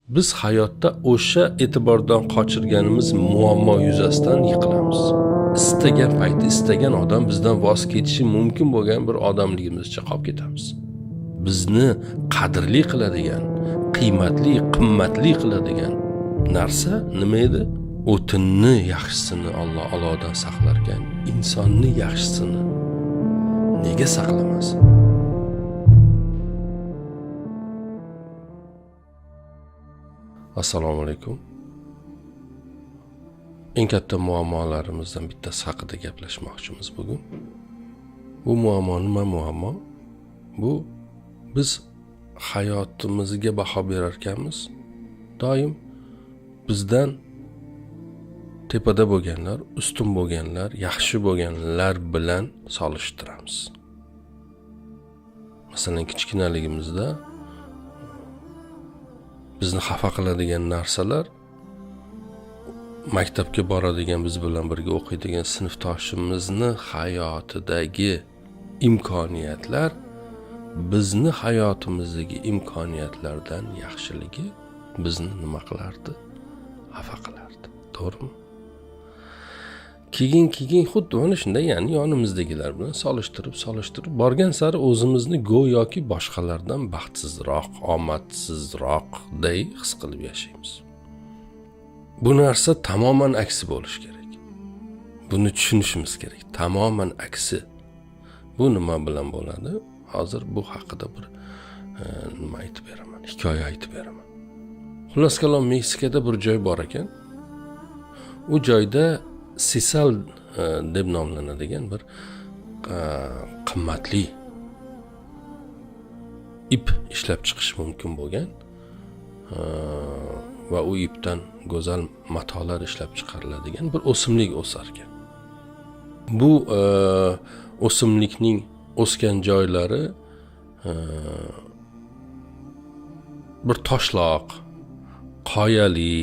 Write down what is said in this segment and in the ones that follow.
Biz hayotda o'sha e'tibordan qochirganimiz muammo yuzasidan yiqilamiz. Istagan payti istagan odam bizdan voz kechishi mumkin bo'lgan bir odamligimizcha qolib ketamiz. Bizni qadrli qiladigan, qiymatli, qimmatli qiladigan narsa nima edi? O'tinni yaxshisini Alloh alodan saqlarkan, insonni yaxshisini nega saqlamas? Assalomu alaykum. Eng katta muammolarimizdan bittasi haqida gaplashmoqchimiz bugun. Bu muammo nima muammo? Bu biz hayotimizga baho berar ekanmiz. Doim bizdan tepada bo'lganlar, ustun bo'lganlar, yaxshi bo'lganlar bilan solishtiramiz. Masalan, kichkinaligimizda bizni xafa qiladigan narsalar maktabga boradigan, biz bilan birga o'qiydigan sinfdoshimizni hayotidagi imkoniyatlar bizni hayotimizdagi imkoniyatlardan yaxshiligi bizni nima qilardi? Xafa qilardi. To'g'rimi? Keyin xuddi mana shunday, ya'ni yonimizdagilar bilan solishtirib borgan sari o'zimizni go'yoki boshqalardan baxtsizroq, omadsizroqday his qilib yashaymiz. Bu narsa tamoman aksi bo'lishi kerak. Buni tushunishimiz kerak. Tamoman aksi. Bu nima bilan bo'ladi? Hozir bu haqida bir nima aytib beraman, hikoya aytib beraman. Xullas kalom, Meksikada bir joy bor ekan. U joyda sisal deb nomlanadigan bir qimmatli ip ishlab chiqish mumkin bo'lgan va u ipdan go'zal matolar ishlab chiqariladigan bir o'simlik o'sar ekan. Bu o'simlikning o'sgan joylari bir toshloq, qoyali,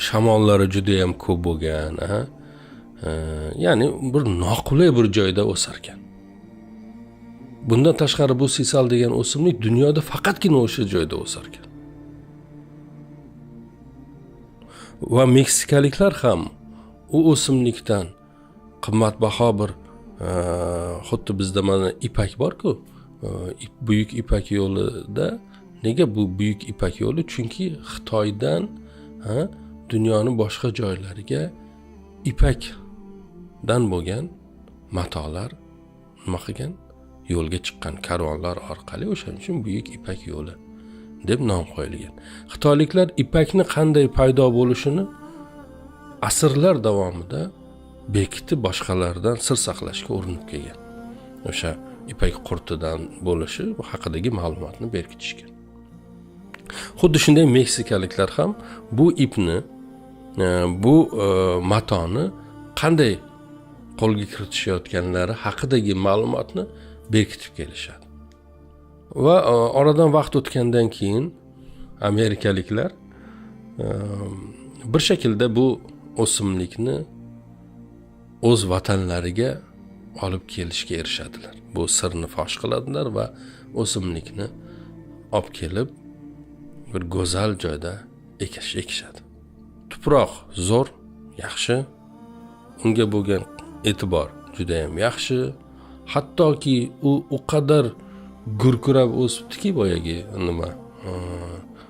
shamollari juda ham ko'p bo'lgan, ya'ni bir noqulay bir joyda o'sar ekan. Bundan tashqari bu sisal degan o'simlik dunyoda faqatgina o'sha joyda o'sar ekan. Va meksikaliklar ham u o'simlikdan qimmatbaho bir xuddi bizda mana ipak bor-ku, buyuk ipak yo'lida. Nega bu buyuk ipak yo'li? Chunki Xitoydan dunyoning boshqa joylariga ipakdan bo'lgan matolar nima qilgan? Yo'lga chiqqan karvonlar orqali, o'shaning uchun buyuk ipak yo'li deb nom qo'yilgan. Xitoyliklar ipakni qanday paydo bo'lishini asrlar davomida bekitib boshqalardan sir saqlashga urinib kelgan. O'sha ipak qurtidan bo'lishi haqidagi ma'lumotni berkitishgan. Xuddi shunday meksikaliklar ham bu ipni, bu matoni qanday qo'lga kiritishayotganlari haqidagi ma'lumotni berkitib kelishadi. Va oradan vaqt o'tgandan keyin amerikaliklar bir shaklda bu o'simlikni o'z vatanlariga olib kelishga erishadilar. Bu sirni fosh qiladilar va o'simlikni olib kelib bir go'zal joyda ekishadi. Tuproq zo'r, yaxshi, unga bo'lgan e'tibor juda ham yaxshi. Hattoki u qadar gurkurab o'sibdiki, boyagi nima